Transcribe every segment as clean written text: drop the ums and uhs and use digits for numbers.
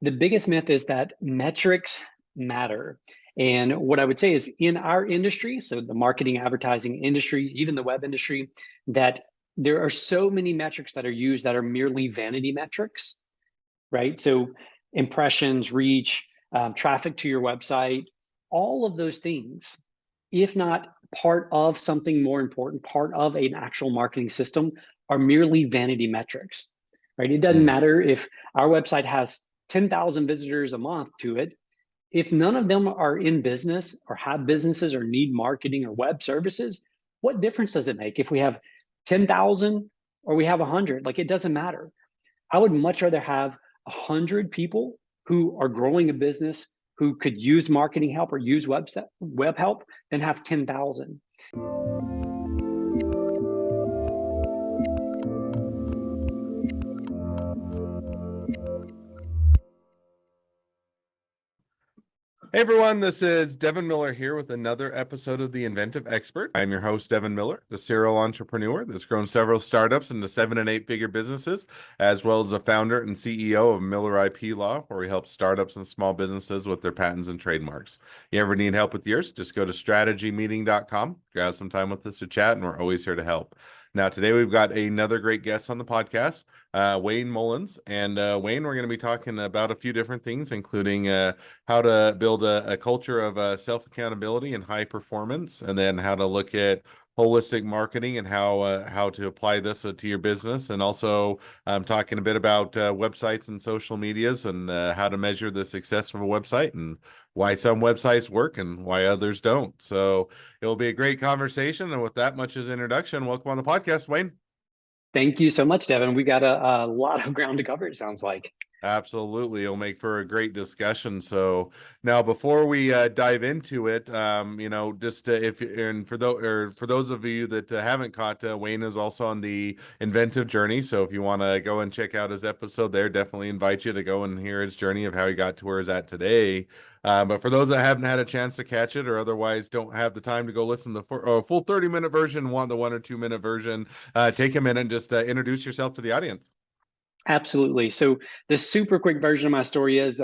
The biggest myth is that metrics matter. And what I would say is in our industry, so the marketing, advertising industry, even the web industry, that there are so many metrics that are used that are merely vanity metrics, right? So impressions, reach, traffic to your website, all of those things, if not part of something more important, part of an actual marketing system, are merely vanity metrics, right? It doesn't matter if our website has 10,000 visitors a month to it. If none of them are in business or have businesses or need marketing or web services, what difference does it make if we have 10,000 or we have 100? Like, it doesn't matter. I would much rather have 100 people who are growing a business who could use marketing help or use web help than have 10,000. Hey everyone, this is Devin Miller here with another episode of The Inventive Expert. I'm your host, Devin Miller, the serial entrepreneur that's grown several startups into 7- and 8-figure businesses, as well as the founder and CEO of Miller IP Law, where we help startups and small businesses with their patents and trademarks. You ever need help with yours? Just go to strategymeeting.com, grab some time with us to chat, and we're always here to help. Now, today we've got another great guest on the podcast, Wayne Mullins. And Wayne, we're going to be talking about a few different things, including how to build a culture of self-accountability and high performance, and then how to look at holistic marketing and how to apply this to your business. And also talking a bit about websites and social medias and how to measure the success of a website and why some websites work and why others don't. So it'll be a great conversation. And with that much as introduction, welcome on the podcast, Wayne. Thank you so much, Devin. We got a lot of ground to cover, it sounds like. Absolutely. It'll make for a great discussion. So now before we dive into it, just for those of you that haven't caught, Wayne is also on the inventive journey. So if you want to go and check out his episode there, definitely invite you to go and hear his journey of how he got to where he's at today. But for those that haven't had a chance to catch it or otherwise don't have the time to go listen to the full 30-minute version, want the 1 or 2 minute version, take a minute and just introduce yourself to the audience. Absolutely. So the super quick version of my story is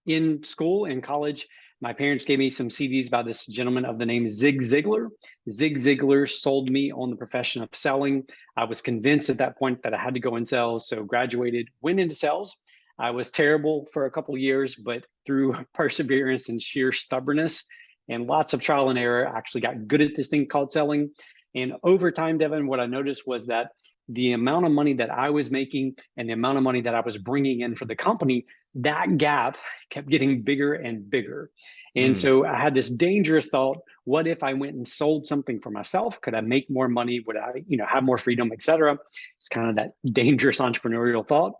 in school, in college, my parents gave me some CDs by this gentleman of the name Zig Ziglar. Zig Ziglar sold me on the profession of selling. I was convinced at that point that I had to go in sales, so graduated, went into sales. I was terrible for a couple of years, but through perseverance and sheer stubbornness and lots of trial and error, I actually got good at this thing called selling. And over time, Devin, what I noticed was that the amount of money that I was making and the amount of money that I was bringing in for the company, that gap kept getting bigger and bigger. And so I had this dangerous thought, what if I went and sold something for myself? Could I make more money? Would I, have more freedom, et cetera? It's kind of that dangerous entrepreneurial thought.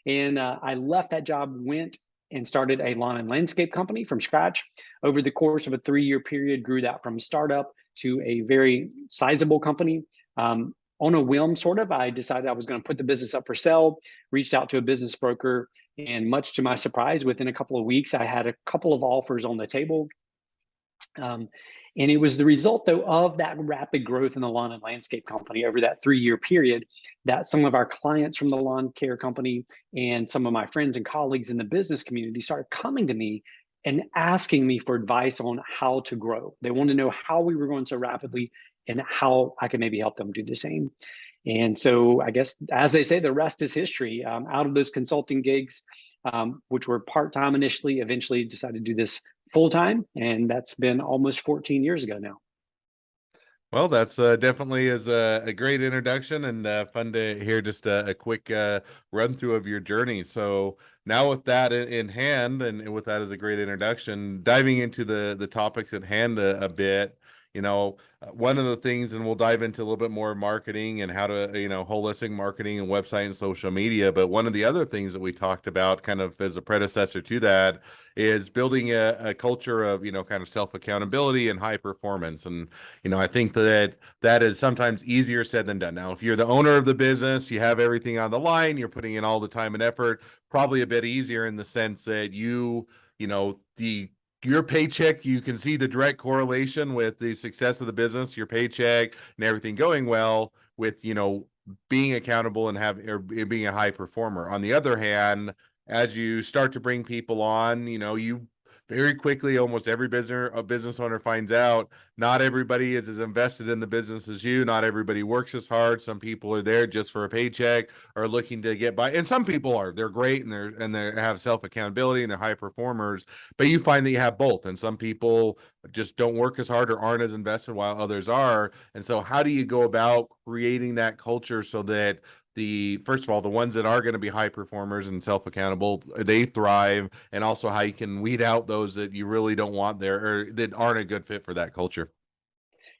And I left that job, went and started a lawn and landscape company from scratch. Over the course of a 3-year period, grew that from startup to a very sizable company. On a whim, sort of, I decided I was going to put the business up for sale, reached out to a business broker, and much to my surprise, within a couple of weeks, I had a couple of offers on the table. And it was the result, though, of that rapid growth in the lawn and landscape company over that 3-year period that some of our clients from the lawn care company and some of my friends and colleagues in the business community started coming to me and asking me for advice on how to grow. They wanted to know how we were growing so rapidly and how I could maybe help them do the same. And so I guess, as they say, the rest is history. Out of those consulting gigs, which were part-time initially, eventually decided to do this full-time. And that's been almost 14 years ago now. Well, that's definitely is a great introduction and fun to hear just a quick run through of your journey. So now with that in hand, and with that as a great introduction, diving into the topics at hand a bit. One of the things, and we'll dive into a little bit more marketing and how to, holistic marketing and website and social media. But one of the other things that we talked about kind of as a predecessor to that is building a culture of, kind of self-accountability and high performance. And, I think that is sometimes easier said than done. Now, if you're the owner of the business, you have everything on the line, you're putting in all the time and effort, probably a bit easier in the sense that your paycheck, you can see the direct correlation with the success of the business, your paycheck and everything going well with, being accountable and being a high performer. On the other hand, as you start to bring people on, you very quickly, almost every business owner finds out not everybody is as invested in the business as you. Not everybody works as hard. Some people are there just for a paycheck or looking to get by. And some people are. They're great and they have self accountability and they're high performers. But you find that you have both. And some people just don't work as hard or aren't as invested while others are. And so how do you go about creating that culture so that first of all, the ones that are going to be high performers and self-accountable, they thrive, and also how you can weed out those that you really don't want there or that aren't a good fit for that culture?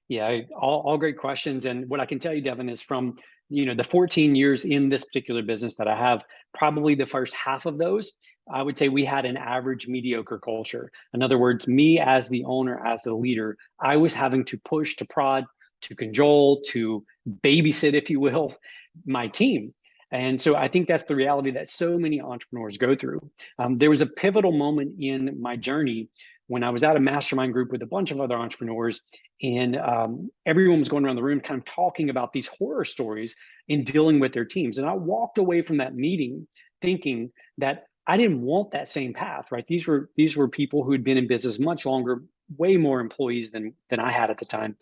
Yeah, all great questions. And what I can tell you, Devin, is from the 14 years in this particular business that I have, probably the first half of those, I would say we had an average mediocre culture. In other words, me as the owner, as the leader, I was having to push, to prod, to cajole, to babysit, if you will, my team. And so I think that's the reality that so many entrepreneurs go through. There was a pivotal moment in my journey when I was at a mastermind group with a bunch of other entrepreneurs, and everyone was going around the room kind of talking about these horror stories in dealing with their teams. And I walked away from that meeting thinking that I didn't want that same path, right? These were people who had been in business much longer, way more employees than I had at the time.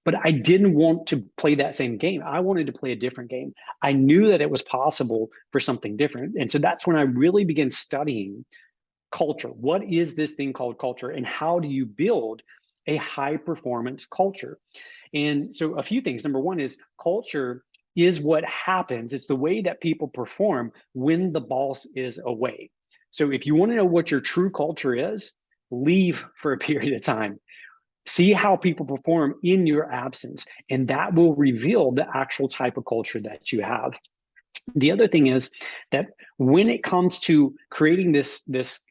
But I didn't want to play that same game. I wanted to play a different game. I knew that it was possible for something different. And so that's when I really began studying culture. What is this thing called culture, and how do you build a high performance culture? And so a few things. Number one is culture is what happens. It's the way that people perform when the boss is away. So if you want to know what your true culture is, leave for a period of time. See how people perform in your absence, and that will reveal the actual type of culture that you have. The other thing is that when it comes to creating this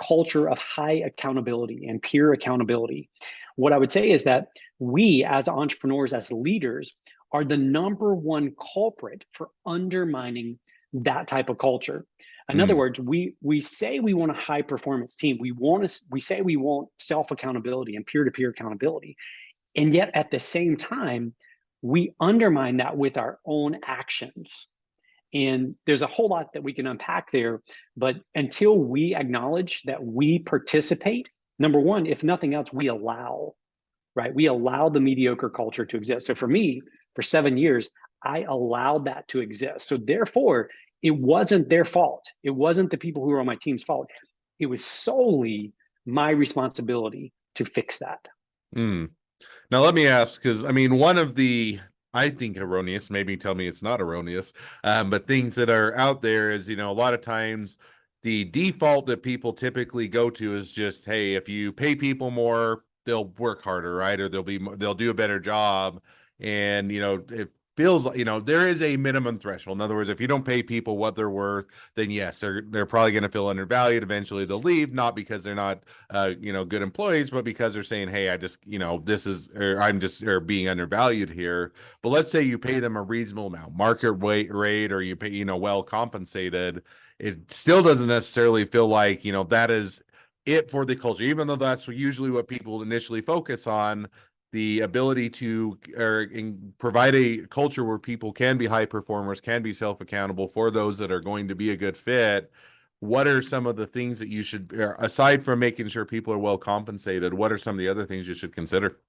culture of high accountability and peer accountability, what I would say is that we as entrepreneurs, as leaders, are the number one culprit for undermining that type of culture. In other Mm. words, we say we want a high performance team. We say we want self accountability and peer to peer accountability, and yet at the same time, we undermine that with our own actions. And there's a whole lot that we can unpack there. But until we acknowledge that we participate, number one, if nothing else, we allow, right? We allow the mediocre culture to exist. So for me, for 7 years, I allowed that to exist. So therefore, it wasn't their fault. It wasn't the people who were on my team's fault. It was solely my responsibility to fix that. Mm. Now, let me ask, because I mean, one of the, I think, erroneous, maybe tell me it's not erroneous, but things that are out there is, a lot of times the default that people typically go to is just, hey, if you pay people more, they'll work harder, right? Or they'll do a better job. And, it feels like, there is a minimum threshold. In other words, if you don't pay people what they're worth, then yes, they're probably going to feel undervalued. Eventually they'll leave, not because they're not good employees, but because they're saying, hey, I just, this is, or I'm just, or being undervalued here. But let's say you pay them a reasonable amount, market rate, or you pay, well compensated. It still doesn't necessarily feel like, that is it for the culture, even though that's usually what people initially focus on. The ability to provide a culture where people can be high performers, can be self-accountable for those that are going to be a good fit. What are some of the things that you should, aside from making sure people are well compensated, what are some of the other things you should consider?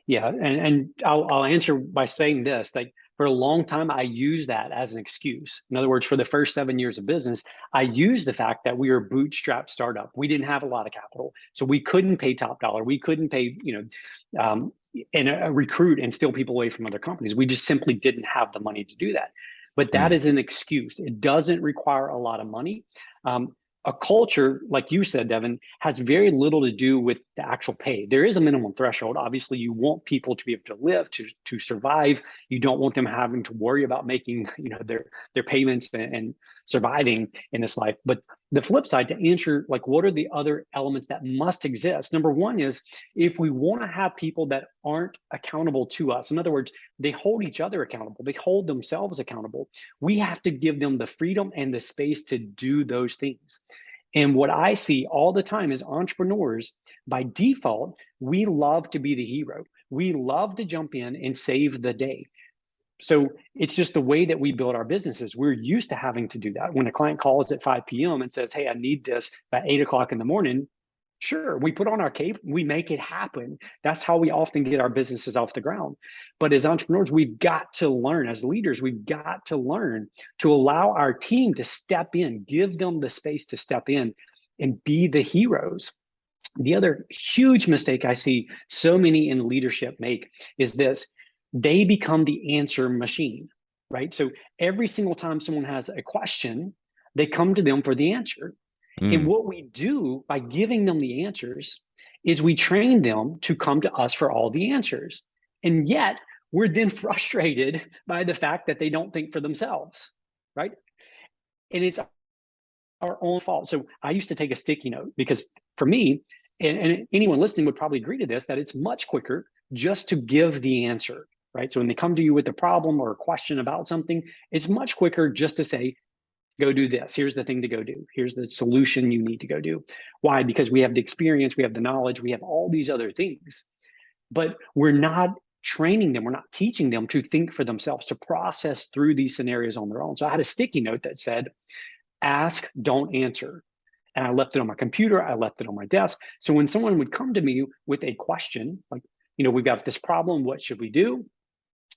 Yeah, and I'll answer by saying this: like for a long time, I used that as an excuse. In other words, for the first 7 years of business, I used the fact that we were a bootstrap startup. We didn't have a lot of capital, so we couldn't pay top dollar. We couldn't pay, and a recruit and steal people away from other companies. We just simply didn't have the money to do that. But that Mm. is an excuse. It doesn't require a lot of money. A culture, like you said, Devin, has very little to do with the actual pay. There is a minimum threshold. Obviously, you want people to be able to live, to survive. You don't want them having to worry about making, their payments and surviving in this life. But the flip side, to answer, like, what are the other elements that must exist? Number one is, if we want to have people that aren't accountable to us, in other words, they hold each other accountable, they hold themselves accountable, we have to give them the freedom and the space to do those things. And what I see all the time is entrepreneurs, by default, we love to be the hero. We love to jump in and save the day. So it's just the way that we build our businesses. We're used to having to do that. When a client calls at 5 p.m. and says, hey, I need this by 8 o'clock in the morning, sure, we put on our cape, we make it happen. That's how we often get our businesses off the ground. But as entrepreneurs, we've got to learn, as leaders, we've got to learn to allow our team to step in, give them the space to step in and be the heroes. The other huge mistake I see so many in leadership make is this: they become the answer machine, right? So every single time someone has a question, they come to them for the answer. And Mm. what we do by giving them the answers is we train them to come to us for all the answers. And yet we're then frustrated by the fact that they don't think for themselves, right? And it's our own fault. So I used to take a sticky note because for me, and anyone listening would probably agree to this, that it's much quicker just to give the answer, right? So when they come to you with a problem or a question about something, it's much quicker just to say, go do this. Here's the thing to go do. Here's the solution you need to go do. Why? Because we have the experience, we have the knowledge, we have all these other things, but we're not training them, we're not teaching them to think for themselves, to process through these scenarios on their own. So I had a sticky note that said, ask, don't answer. And I left it on my computer, I left it on my desk. So when someone would come to me with a question, like, we've got this problem, what should we do?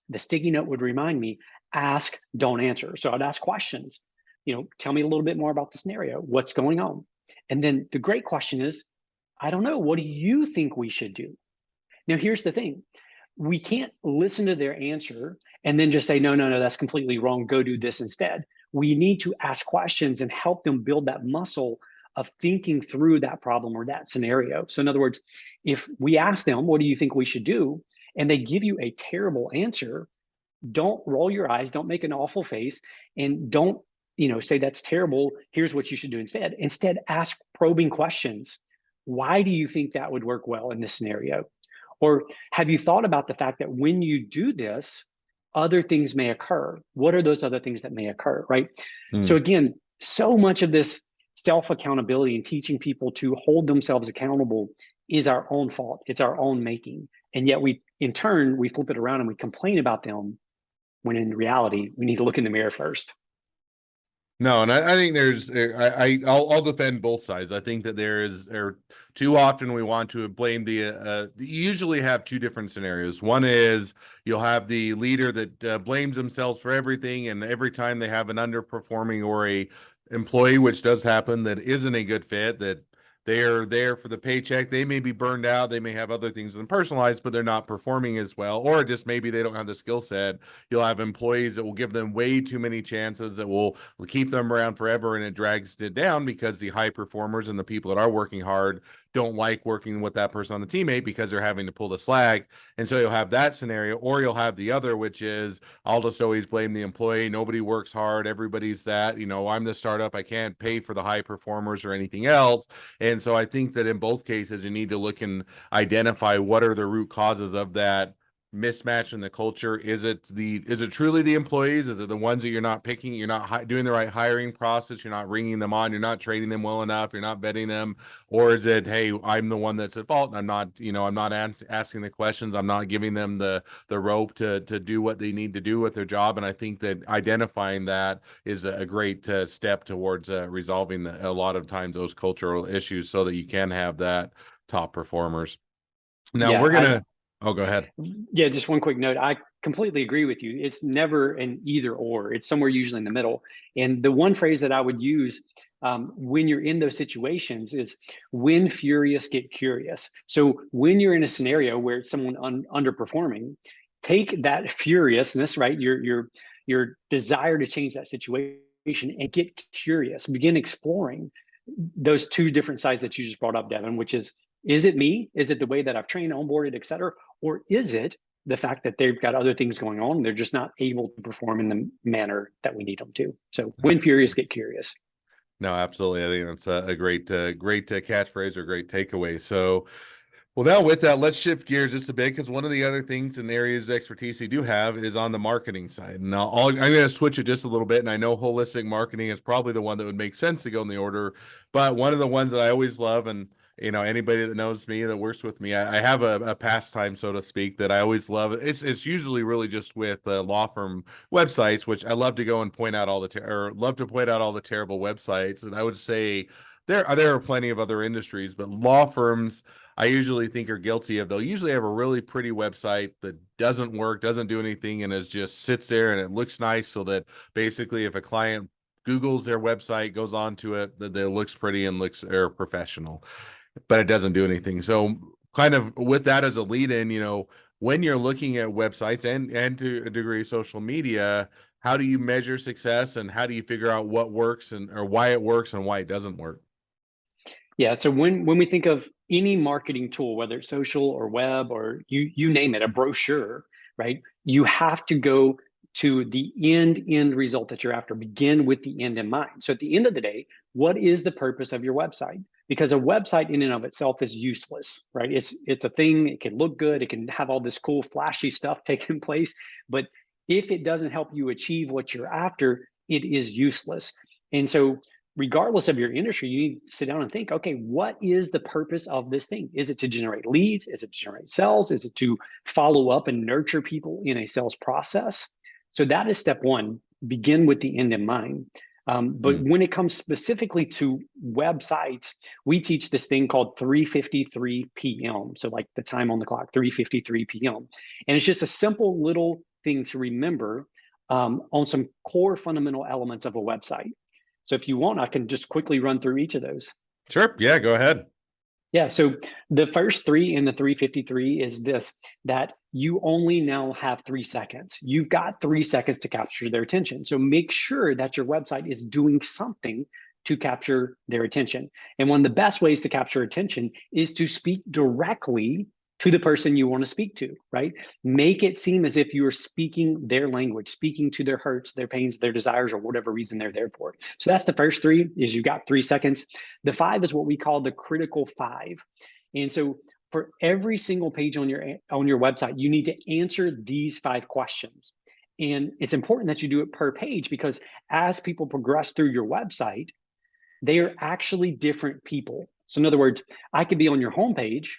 The sticky note would remind me, ask, don't answer. So I'd ask questions. Tell me a little bit more about the scenario. What's going on? And then the great question is, I don't know. What do you think we should do? Now, here's the thing. We can't listen to their answer and then just say, no, no, no, that's completely wrong. Go do this instead. We need to ask questions and help them build that muscle of thinking through that problem or that scenario. So in other words, if we ask them, what do you think we should do? And they give you a terrible answer, don't roll your eyes, don't make an awful face, and don't say that's terrible, here's what you should do instead. Instead, ask probing questions. Why do you think that would work well in this scenario? Or have you thought about the fact that when you do this, other things may occur? What are those other things that may occur, right? So Mm. again, so much of this self-accountability and teaching people to hold themselves accountable is our own fault. It's our own making. And yet in turn, we flip it around and we complain about them when in reality, we need to look in the mirror first. No, and I think I'll defend both sides. I think that too often we want to blame you usually have two different scenarios. One is you'll have the leader that blames themselves for everything, and every time they have an underperforming or a employee, which does happen, that isn't a good fit, that they are there for the paycheck. They may be burned out. They may have other things in personal lives, but they're not performing as well. Or just maybe they don't have the skill set. You'll have employees that will give them way too many chances that will keep them around forever, and it drags it down because the high performers and the people that are working hard don't like working with that person on the teammate because they're having to pull the slack. And so you'll have that scenario, or you'll have the other, which is I'll just always blame the employee. Nobody works hard. Everybody's that, I'm the startup. I can't pay for the high performers or anything else. And so I think that in both cases, you need to look and identify what are the root causes of that mismatch in the culture. Is it truly the employees? Is it the ones that you're not picking? You're not doing the right hiring process. You're not ringing them on. You're not training them well enough. You're not vetting them. Or is it, hey, I'm the one that's at fault, and I'm not asking the questions. I'm not giving them the rope to do what they need to do with their job. And I think that identifying that is a great step towards resolving a lot of times those cultural issues, so that you can have that top performers. Now Yeah, we're gonna. Oh, go ahead. yeah, just one quick note. I completely agree with you. It's never an either or. It's somewhere usually in the middle. And the one phrase that I would use when you're in those situations is when furious, get curious. So when you're in a scenario where it's someone underperforming, take that furiousness, right? Your desire to change that situation and get curious. Begin exploring those two different sides that you just brought up, Devin, which is it me? Is it the way that I've trained, onboarded, et cetera? Or is it the fact that they've got other things going on? They're just not able to perform in the manner that we need them to. So when furious, get curious. No, absolutely. I think that's a great catchphrase or great takeaway. So, well, now with that, let's shift gears just a bit, because one of the other things and areas of expertise you do have is on the marketing side. Now, I'm going to switch it just a little bit, and I know holistic marketing is probably the one that would make sense to go in the order, but one of the ones that I always love, and anybody that knows me, that works with me, I have a pastime, so to speak, that I always love. It's usually really just with law firm websites, which I love to go and point out all the or love to point out all the terrible websites. And I would say there are plenty of other industries, but law firms I usually think are guilty of. They'll usually have a really pretty website that doesn't work, doesn't do anything, and it just sits there and it looks nice, so that basically if a client Google's their website, goes on to it, that it looks pretty and looks professional, but it doesn't do anything. So kind of with that as a lead in, when you're looking at websites and to a degree social media, how do you measure success, and how do you figure out what works or why it works and why it doesn't work? Yeah. So when we think of any marketing tool, whether it's social or web or you name it, a brochure, right? You have to go to the end result that you're after. Begin with the end in mind. So at the end of the day, what is the purpose of your website? Because a website in and of itself is useless, right? It's a thing. It can look good. It can have all this cool, flashy stuff taking place, but if it doesn't help you achieve what you're after, it is useless. And so regardless of your industry, you need to sit down and think, okay, what is the purpose of this thing? Is it to generate leads? Is it to generate sales? Is it to follow up and nurture people in a sales process? So that is step one, begin with the end in mind. But when it comes specifically to websites, we teach this thing called 3:53 p.m. So like the time on the clock, 3:53 p.m. And it's just a simple little thing to remember on some core fundamental elements of a website. So if you want, I can just quickly run through each of those. Sure. Yeah, go ahead. Yeah, so the first three in the 3:53 is this, that you only now have 3 seconds. You've got 3 seconds to capture their attention. So make sure that your website is doing something to capture their attention. And one of the best ways to capture attention is to speak directly to the person you want to speak to, right? Make it seem as if you are speaking their language, speaking to their hurts, their pains, their desires, or whatever reason they're there for. So that's the first three, is you've got 3 seconds. The five is what we call the critical five. And so for every single page on your website, you need to answer these 5 questions. And it's important that you do it per page, because as people progress through your website, they are actually different people. So in other words, I could be on your homepage,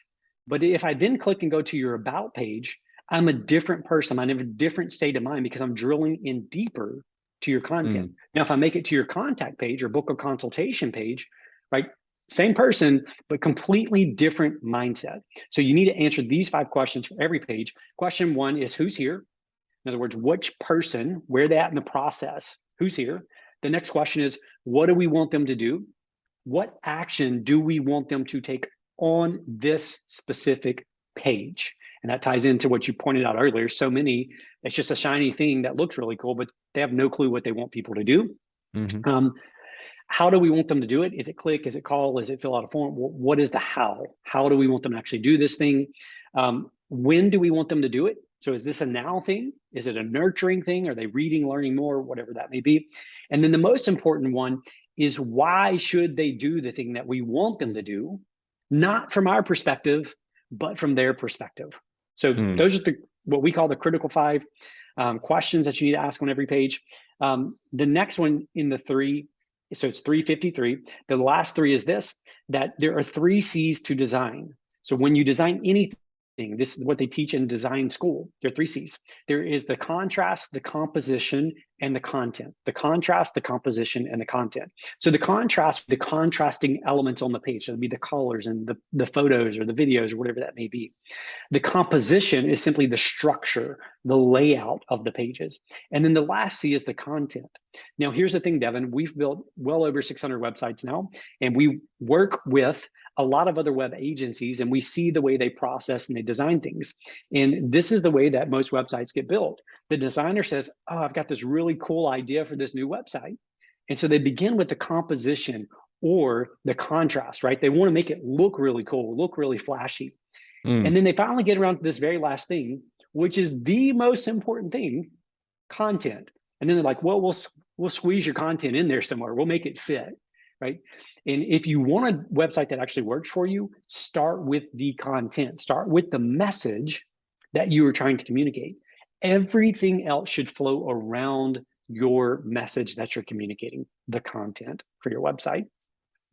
but if I then click and go to your about page, I'm a different person. I'm in a different state of mind because I'm drilling in deeper to your content. Now, if I make it to your contact page or book a consultation page, right? Same person, but completely different mindset. So you need to answer these 5 questions for every page. Question one is, who's here? In other words, which person, where they at in the process, who's here? The next question is, what do we want them to do? What action do we want them to take on this specific page? And that ties into what you pointed out earlier. So many, it's just a shiny thing that looks really cool, but they have no clue what they want people to do. How do we want them to do it? Is it click? Is it call? Is it fill out a form? What is the how? How do we want them to actually do this thing? When do we want them to do it? So is this a now thing? Is it a nurturing thing? Are they reading, learning more, whatever that may be? And then the most important one is, why should they do the thing that we want them to do? Not from our perspective, but from their perspective. So those are what we call the critical five questions that you need to ask on every page. The next one in the three, so it's 3:53. The last three is this, that there are 3 C's to design. So when you design anything, this is what they teach in design school. There are 3 C's. There is the contrast, the composition, and the content. The contrast, the composition, and the content. So the contrast, the contrasting elements on the page. So it'd be the colors and the photos or the videos or whatever that may be. The composition is simply the structure, the layout of the pages. And then the last C is the content. Now, here's the thing, Devin, we've built well over 600 websites now, and we work with a lot of other web agencies, and we see the way they process and they design things. And this is the way that most websites get built. The designer says, oh, I've got this really cool idea for this new website. And so they begin with the composition or the contrast, right? They want to make it look really cool, look really flashy. And then they finally get around to this very last thing, which is the most important thing, content. And then they're like, well, we'll squeeze your content in there somewhere. We'll make it fit, right? And if you want a website that actually works for you, start with the content. Start with the message that you are trying to communicate. Everything else should flow around your message that you're communicating, the content for your website.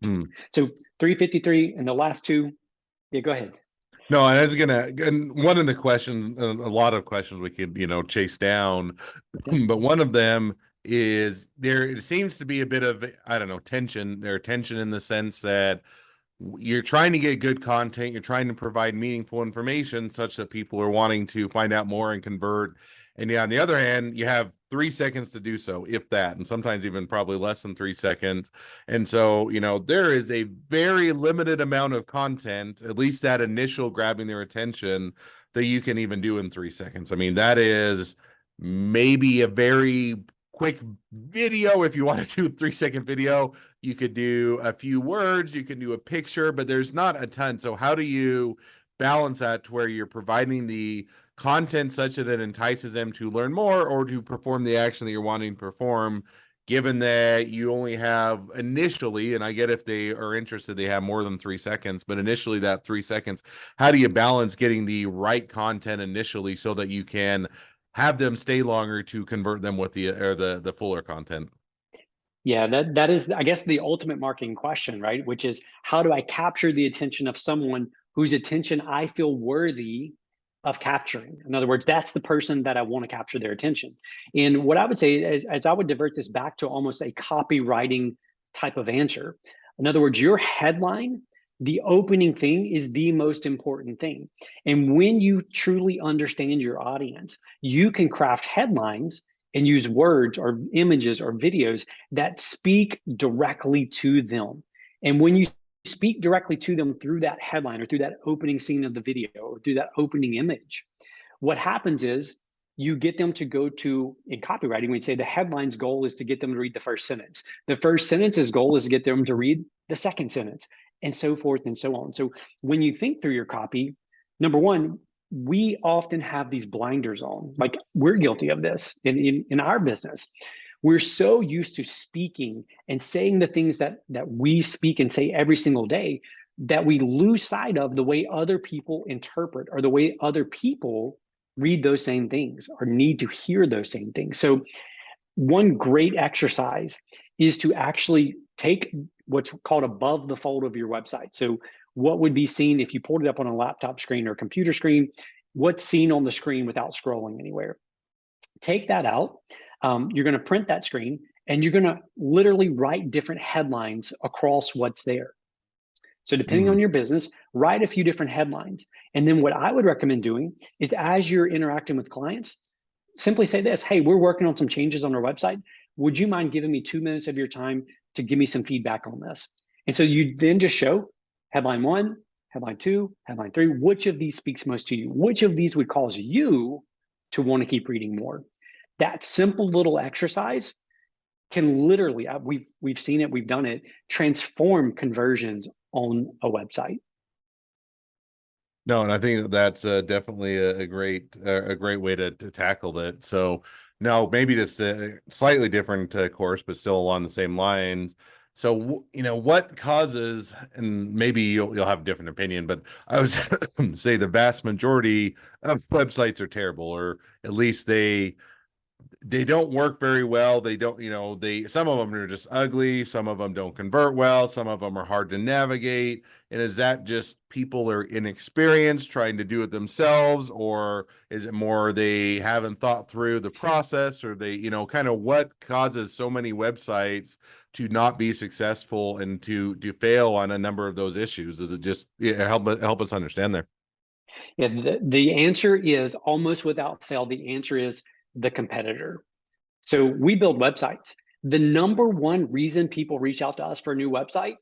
Hmm. So 353 and the last two, yeah, go ahead. No, and I was and one of the questions, a lot of questions we could, chase down, Yep. but one of them is there seems to be a bit of, I don't know, tension in the sense that you're trying to get good content, you're trying to provide meaningful information such that people are wanting to find out more and convert. And yeah, on the other hand, you have 3 seconds to do so, if that, and sometimes even probably less than 3 seconds. And so, there is a very limited amount of content, at least that initial grabbing their attention, that you can even do in 3 seconds. I mean, that is maybe a very quick video. If you want to do a 3 second video, you could do a few words, you can do a picture, but there's not a ton. So how do you balance that to where you're providing the content such that it entices them to learn more or to perform the action that you're wanting to perform, given that you only have initially, and I get if they are interested, they have more than 3 seconds, but initially that 3 seconds, how do you balance getting the right content initially so that you can have them stay longer to convert them with the fuller content? Yeah, that is, I guess, the ultimate marketing question, right? Which is, how do I capture the attention of someone whose attention I feel worthy of capturing? In other words, that's the person that I want to capture their attention. And what I would say is, as I would divert this back to almost a copywriting type of answer. In other words, your headline, the opening thing, is the most important thing. And when you truly understand your audience, you can craft headlines and use words or images or videos that speak directly to them. And when you speak directly to them through that headline or through that opening scene of the video or through that opening image, what happens is you get them to go to, in copywriting, we'd say the headline's goal is to get them to read the first sentence. The first sentence's goal is to get them to read the second sentence, and so forth and so on. So when you think through your copy, number one, we often have these blinders on. Like, we're guilty of this in our business. We're so used to speaking and saying the things that we speak and say every single day that we lose sight of the way other people interpret or the way other people read those same things or need to hear those same things. So one great exercise is to actually take what's called above the fold of your website. So what would be seen if you pulled it up on a laptop screen or a computer screen? What's seen on the screen without scrolling anywhere? Take that out. You're going to print that screen and you're going to literally write different headlines across what's there. So depending on your business, write a few different headlines. And then what I would recommend doing is, as you're interacting with clients, simply say this: hey, we're working on some changes on our website. Would you mind giving me 2 minutes of your time to give me some feedback on this? And so you then just show headline one, headline two, headline three. Which of these speaks most to you? Which of these would cause you to want to keep reading more? That simple little exercise can literally, we've seen it, we've done it, transform conversions on a website. No, and I think that's definitely a great way to tackle that. So now maybe just a slightly different course, but still along the same lines. So what causes, and maybe you'll have a different opinion, but I would say the vast majority of websites are terrible, or at least they don't work very well. They don't, some of them are just ugly. Some of them don't convert well. Some of them are hard to navigate. And is that just people are inexperienced trying to do it themselves? Or is it more they haven't thought through the process, or they, kind of what causes so many websites to not be successful and to fail on a number of those issues? Is it just help us understand there? Yeah, the answer is, almost without fail, the answer is the competitor. So we build websites. The number one reason people reach out to us for a new website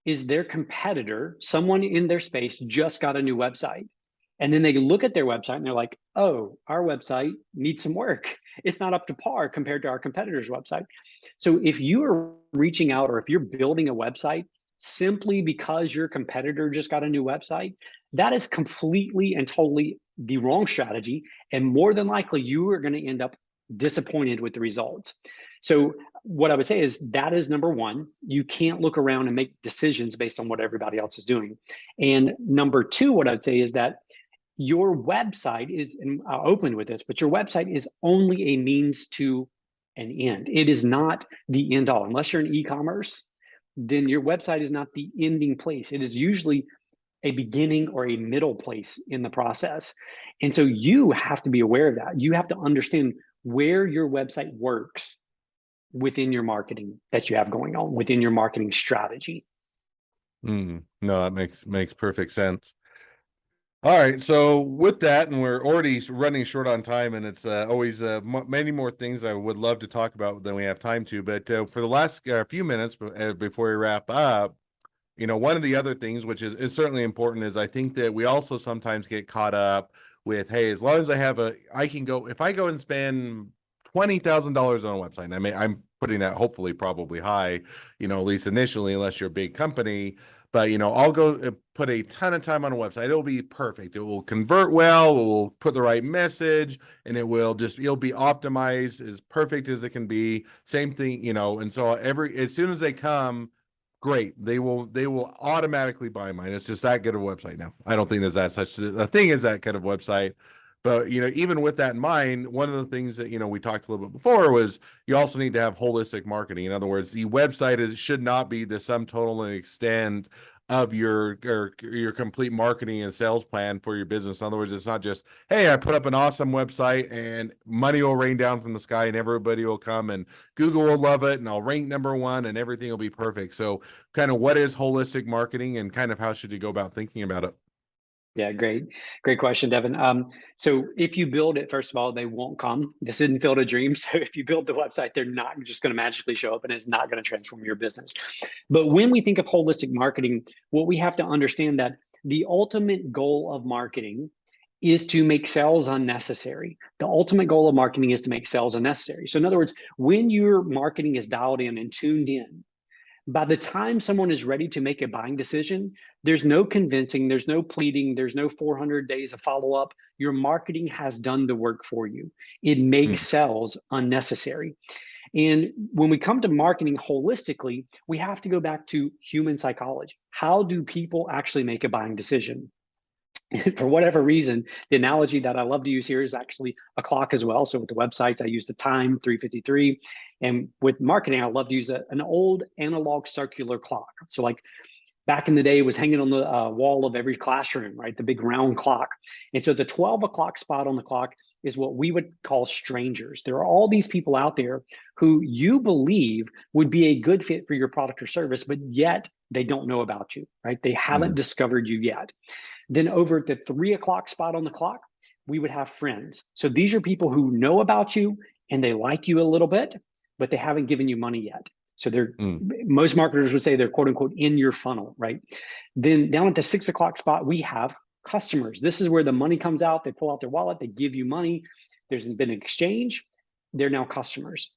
is their competitor, someone in their space, just got a new website. And then they look at their website and they're like, oh, our website needs some work. It's not up to par compared to our competitor's website. So if you are reaching out, or if you're building a website simply because your competitor just got a new website, that is completely and totally the wrong strategy. And more than likely, you are going to end up disappointed with the results. So what I would say is, that is number one. You can't look around and make decisions based on what everybody else is doing. And number two, what I'd say is that your website is, and I'll open with this, but your website is only a means to an end. It is not the end all. Unless you're in e-commerce, then your website is not the ending place. It is usually a beginning or a middle place in the process. And so you have to be aware of that. You have to understand where your website works within your marketing that you have going on, within your marketing strategy. No, that makes perfect sense. All right, so with that, and we're already running short on time, and it's always many more things I would love to talk about than we have time to. But for the last few minutes before we wrap up, one of the other things which is certainly important is I think that we also sometimes get caught up with, hey, as long as I can go, if I go and spend $20,000 on a website, and I'm putting that hopefully probably high, at least initially, unless you're a big company. But I'll go put a ton of time on a website. It'll be perfect. It will convert well. It will put the right message, and it'll be optimized as perfect as it can be. Same thing, and so as soon as they come, great. They will automatically buy mine. It's just that good of a website now. I don't think there's that such a thing as that kind of website. But even with that in mind, one of the things that we talked a little bit before was you also need to have holistic marketing. In other words, the website should not be the sum total and extent of your complete marketing and sales plan for your business. In other words, it's not just, hey, I put up an awesome website and money will rain down from the sky and everybody will come and Google will love it and I'll rank #1 and everything will be perfect. So kind of what is holistic marketing and kind of how should you go about thinking about it? Yeah, great question, Devin. So if you build it, first of all, they won't come. This isn't Field of Dreams. So if you build the website, they're not just going to magically show up and it's not going to transform your business. But when we think of holistic marketing, what we have to understand that the ultimate goal of marketing is to make sales unnecessary. The ultimate goal of marketing is to make sales unnecessary. So in other words, when your marketing is dialed in and tuned in, by the time someone is ready to make a buying decision, there's no convincing, there's no pleading, there's no 400 days of follow up. Your marketing has done the work for you. It makes sales unnecessary. And when we come to marketing holistically, we have to go back to human psychology. How do people actually make a buying decision? For whatever reason, the analogy that I love to use here is actually a clock as well. So with the websites, I use the time 3:53. And with marketing, I love to use an old analog circular clock. So like back in the day, it was hanging on the wall of every classroom, right? The big round clock. And so the 12 o'clock spot on the clock is what we would call strangers. There are all these people out there who you believe would be a good fit for your product or service, but yet they don't know about you, right? They haven't discovered you yet. Then over at the 3 o'clock spot on the clock, we would have friends. So these are people who know about you and they like you a little bit, but they haven't given you money yet. So they're most marketers would say they're quote unquote in your funnel, right? Then down at the 6 o'clock spot, we have customers. This is where the money comes out. They pull out their wallet, they give you money. There's been an exchange. They're now customers.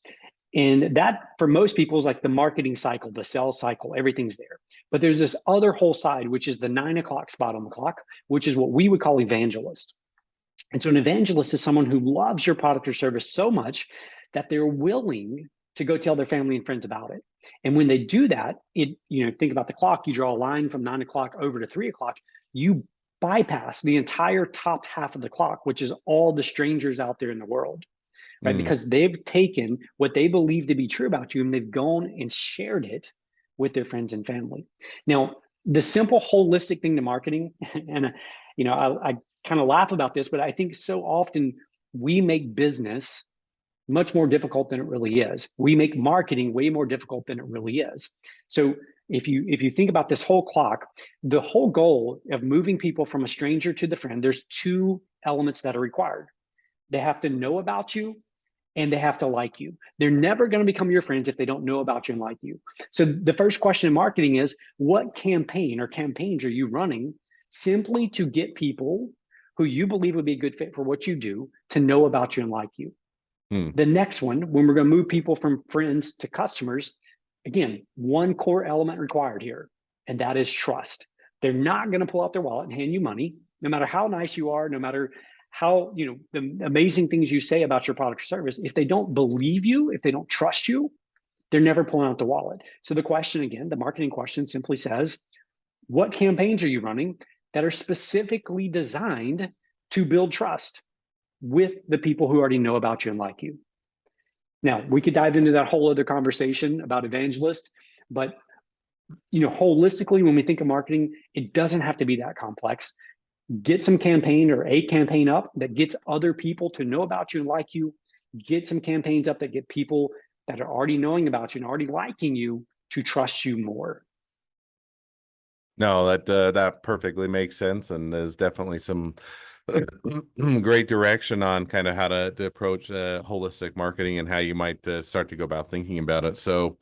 And that for most people is like the marketing cycle, the sales cycle, everything's there. But there's this other whole side, which is the 9 o'clock spot on the clock, which is what we would call evangelist. And so an evangelist is someone who loves your product or service so much that they're willing to go tell their family and friends about it. And when they do that, think about the clock, you draw a line from 9 o'clock over to 3 o'clock, you bypass the entire top half of the clock, which is all the strangers out there in the world. Right? Because they've taken what they believe to be true about you and they've gone and shared it with their friends and family. Now, the simple holistic thing to marketing, and I kind of laugh about this, but I think so often we make business much more difficult than it really is. We make marketing way more difficult than it really is. So if you think about this whole clock, the whole goal of moving people from a stranger to the friend, there's two elements that are required. They have to know about you and they have to like you. They're never going to become your friends if they don't know about you and like you. So the first question in marketing is, what campaign or campaigns are you running simply to get people who you believe would be a good fit for what you do to know about you and like you? The next one, when we're going to move people from friends to customers, again, one core element required here, and that is trust. They're not going to pull out their wallet and hand you money, no matter how nice you are, no matter how, the amazing things you say about your product or service. If they don't believe you, if they don't trust you, they're never pulling out the wallet. So the question again, the marketing question simply says, what campaigns are you running that are specifically designed to build trust with the people who already know about you and like you? Now, we could dive into that whole other conversation about evangelists, but holistically, when we think of marketing, it doesn't have to be that complex. Get some campaign or a campaign up that gets other people to know about you and like you. Get some campaigns up that get people that are already knowing about you and already liking you to trust you more. No, that perfectly makes sense, and there's definitely some great direction on kind of how to approach holistic marketing and how you might start to go about thinking about it. So,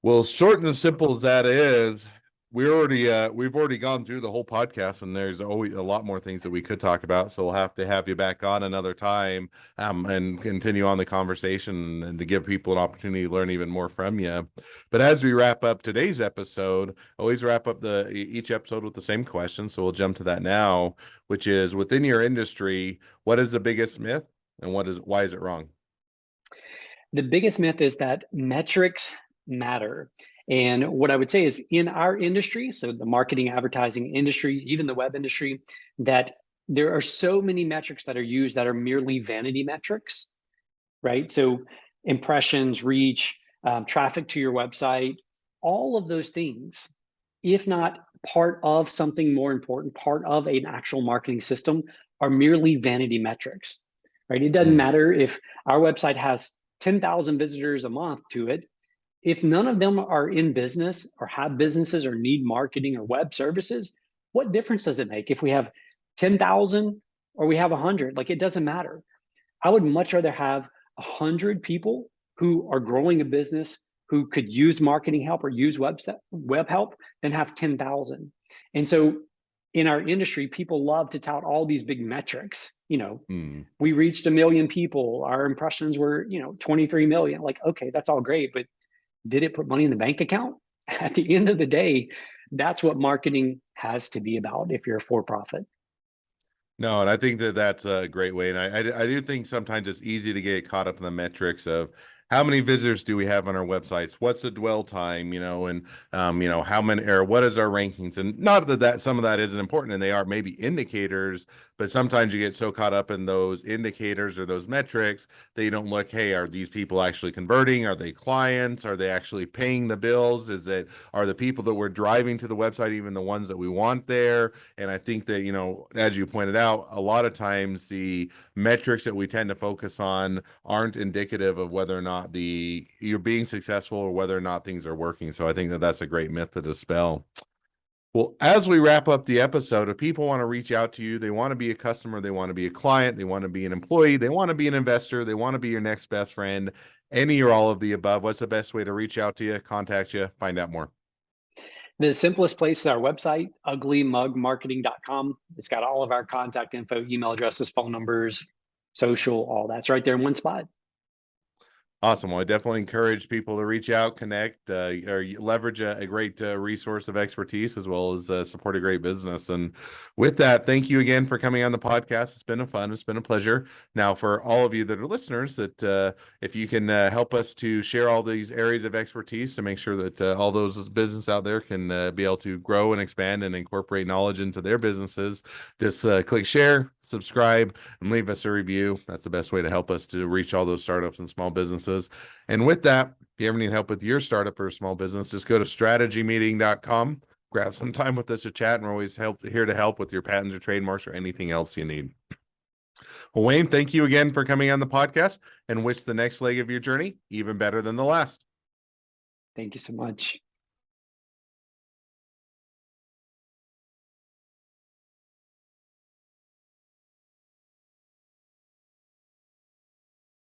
well, short and as simple as that is, we've already gone through the whole podcast, and there's always a lot more things that we could talk about. So we'll have to have you back on another time, and continue on the conversation and to give people an opportunity to learn even more from you. But as we wrap up today's episode, I always wrap up each episode with the same question. So we'll jump to that now, which is, within your industry, what is the biggest myth and why is it wrong? The biggest myth is that metrics matter. And what I would say is, in our industry, so the marketing, advertising industry, even the web industry, that there are so many metrics that are used that are merely vanity metrics, right? So impressions, reach, traffic to your website, all of those things, if not part of something more important, part of an actual marketing system, are merely vanity metrics, right? It doesn't matter if our website has 10,000 visitors a month to it. If none of them are in business or have businesses or need marketing or web services, what difference does it make if we have 10,000 or we have 100? Like, it doesn't matter. I would much rather have 100 people who are growing a business who could use marketing help or use web help than have 10,000. And so in our industry, people love to tout all these big metrics. We reached 1 million people. Our impressions were, 23 million. Like, okay, that's all great, but did it put money in the bank account? At the end of the day, that's what marketing has to be about if you're a for-profit. No, and I think that's a great way. And I do think sometimes it's easy to get caught up in the metrics of how many visitors do we have on our websites? What's the dwell time, and how many, or what is our rankings? And not that some of that isn't important, and they are maybe indicators, but sometimes you get so caught up in those indicators or those metrics that you don't look, hey, are these people actually converting? Are they clients? Are they actually paying the bills? Are the people that we're driving to the website even the ones that we want there? And I think that, as you pointed out, a lot of times the metrics that we tend to focus on aren't indicative of whether or not you're being successful or whether or not things are working. So I think that that's a great myth to dispel. Well, as we wrap up the episode, if people want to reach out to you, they want to be a customer, they want to be a client, they want to be an employee, they want to be an investor, they want to be your next best friend, any or all of the above, what's the best way to reach out to you, contact you, find out more? The simplest place is our website, uglymugmarketing.com. It's got all of our contact info, email addresses, phone numbers, social, all that's right there in one spot. Awesome. Well, I definitely encourage people to reach out, connect, or leverage a great resource of expertise, as well as support a great business. And with that, thank you again for coming on the podcast. It's been it's been a pleasure. Now, for all of you that are listeners, that if you can help us to share all these areas of expertise to make sure that all those businesses out there can be able to grow and expand and incorporate knowledge into their businesses, just click share, subscribe, and leave us a review. That's the best way to help us to reach all those startups and small businesses. And with that, if you ever need help with your startup or small business, just go to strategymeeting.com, grab some time with us to chat, and we're always here to help with your patents or trademarks or anything else you need. Well, Wayne, thank you again for coming on the podcast, and wish the next leg of your journey even better than the last. Thank you so much.